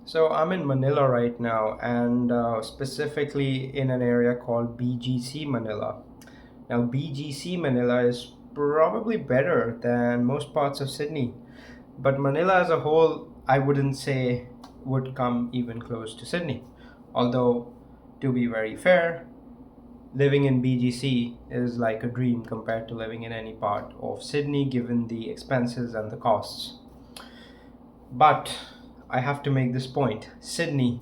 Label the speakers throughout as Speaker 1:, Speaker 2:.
Speaker 1: So I'm in Manila right now, and specifically in an area called BGC Manila. Now, BGC Manila is probably better than most parts of Sydney, but Manila as a whole, I wouldn't say would come even close to Sydney. Although, to be very fair, living in BGC is like a dream compared to living in any part of Sydney, given the expenses and the costs. But I have to make this point. Sydney,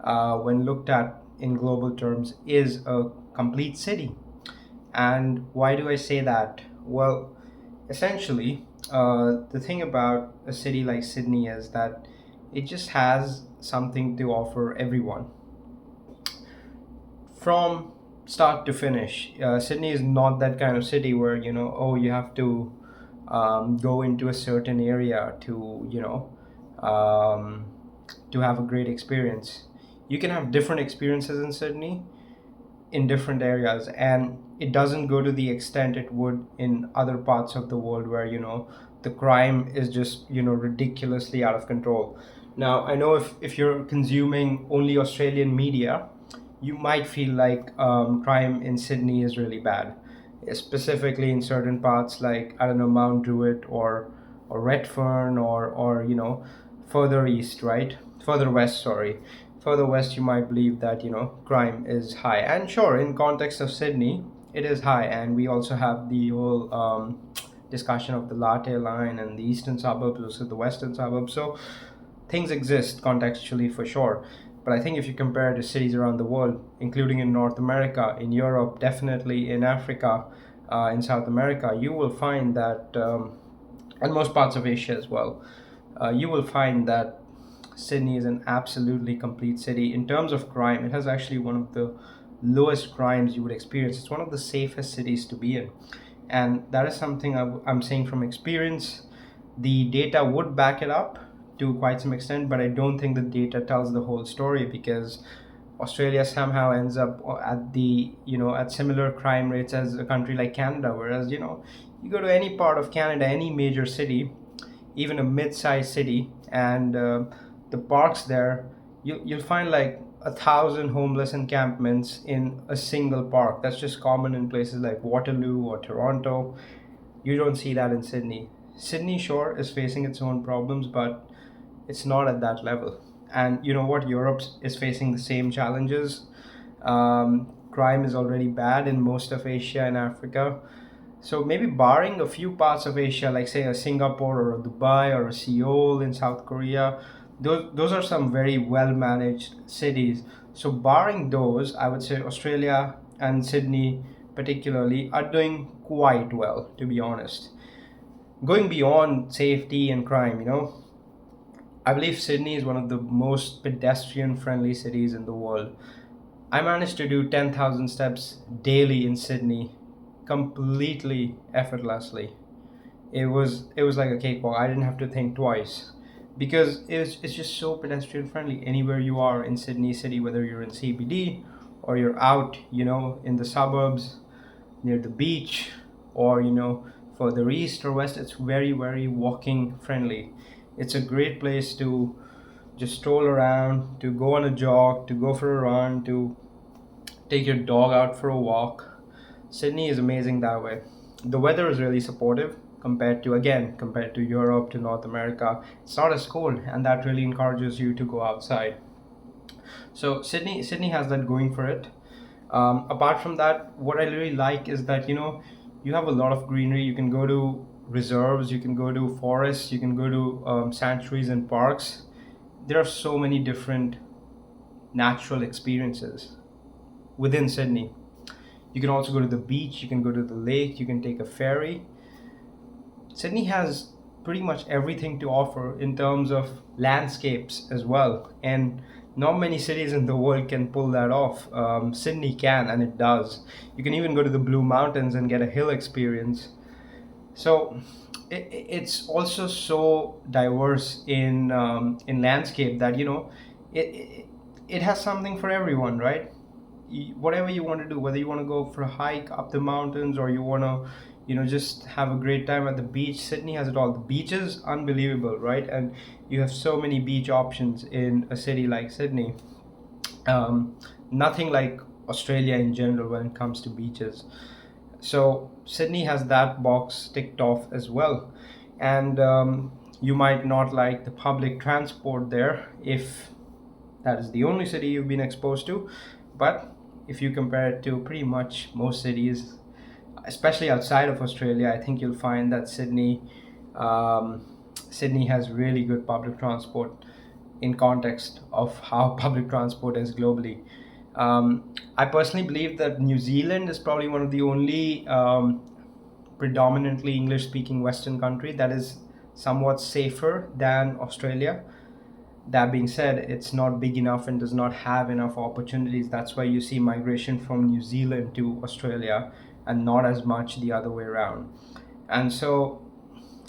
Speaker 1: when looked at in global terms, is a complete city. And why do I say that? Well, essentially, the thing about a city like Sydney is that it just has something to offer everyone from start to finish. Sydney is not that kind of city where, oh, you have to go into a certain area um, to have a great experience. You can have different experiences in Sydney in different areas, and it doesn't go to the extent it would in other parts of the world where, the crime is just, ridiculously out of control. Now, I know if you're consuming only Australian media, you might feel like crime in Sydney is really bad, specifically in certain parts like, I don't know, Mount Druitt or Redfern or further east, right? Further west, sorry. Further west, you might believe that crime is high, and sure, in context of Sydney, it is high, and we also have the whole discussion of the latte line and the eastern suburbs versus the western suburbs. So things exist contextually for sure. But I think if you compare it to cities around the world, including in North America, in Europe, definitely in Africa, in South America, you will find that, and most parts of Asia as well, you will find that Sydney is an absolutely complete city. In terms of crime, it has actually one of the lowest crimes you would experience. It's one of the safest cities to be in. And that is something I'm saying from experience. The data would back it up to quite some extent, but I don't think the data tells the whole story because Australia somehow ends up at the at similar crime rates as a country like Canada. Whereas you go to any part of Canada, any major city, even a mid-sized city, and the parks there, you'll find like 1,000 homeless encampments in a single park. That's just common in places like Waterloo or Toronto. You don't see that in Sydney. Sydney, sure, is facing its own problems, but it's not at that level. And you know what? Europe is facing the same challenges. Crime is already bad in most of Asia and Africa. So maybe barring a few parts of Asia, like say a Singapore or a Dubai or a Seoul in South Korea, those are some very well managed cities. So barring those, I would say Australia and Sydney particularly are doing quite well, to be honest. Going beyond safety and crime, I believe Sydney is one of the most pedestrian friendly cities in the world. I managed to do 10,000 steps daily in Sydney completely effortlessly. It was like a cakewalk. I didn't have to think twice because it's just so pedestrian friendly anywhere you are in Sydney city, whether you're in CBD or you're out, in the suburbs near the beach, or further east or west. It's very, very walking friendly. It's a great place to just stroll around, to go on a jog, to go for a run, to take your dog out for a walk. Sydney is amazing that way. The weather is really supportive compared to Europe, to North America. It's not as cold, and that really encourages you to go outside. So Sydney has that going for it. Apart from that, what I really like is that you have a lot of greenery. You can go to reserves, you can go to forests, you can go to sanctuaries and parks. There are so many different natural experiences within Sydney. You can also go to the beach, you can go to the lake, you can take a ferry. Sydney has pretty much everything to offer in terms of landscapes as well. And not many cities in the world can pull that off. Sydney can, and it does. You can even go to the Blue Mountains and get a hill experience. So it's also so diverse in landscape that it, it it has something for everyone, right? Whatever you want to do, whether you want to go for a hike up the mountains or you want to just have a great time at the beach. Sydney has it all. The beaches, unbelievable, right? And you have so many beach options in a city like Sydney. um, Nothing like Australia in general when it comes to beaches. So Sydney has that box ticked off as well. And you might not like the public transport there if that is the only city you've been exposed to. But if you compare it to pretty much most cities, especially outside of Australia, I think you'll find that um, Sydney has really good public transport in context of how public transport is globally. I personally believe that New Zealand is probably one of the only predominantly English speaking Western country that is somewhat safer than Australia. That being said, it's not big enough and does not have enough opportunities. That's why you see migration from New Zealand to Australia and not as much the other way around. And so,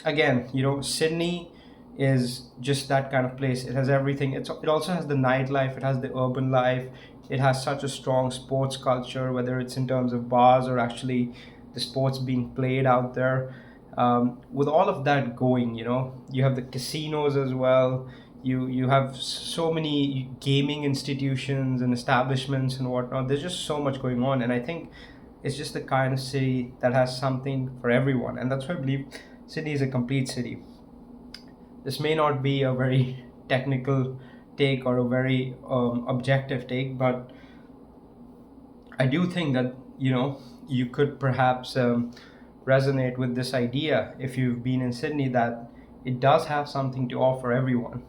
Speaker 1: again, Sydney is just that kind of place. It has everything. It also has the nightlife, it has the urban life, it has such a strong sports culture, whether it's in terms of bars or actually the sports being played out there. With all of that going, you have the casinos as well. You have so many gaming institutions and establishments and whatnot. There's just so much going on, and I think it's just the kind of city that has something for everyone, and that's why I believe Sydney is a complete city. This may not be a very technical take or a very objective take, but I do think that you could perhaps resonate with this idea if you've been in Sydney, that it does have something to offer everyone.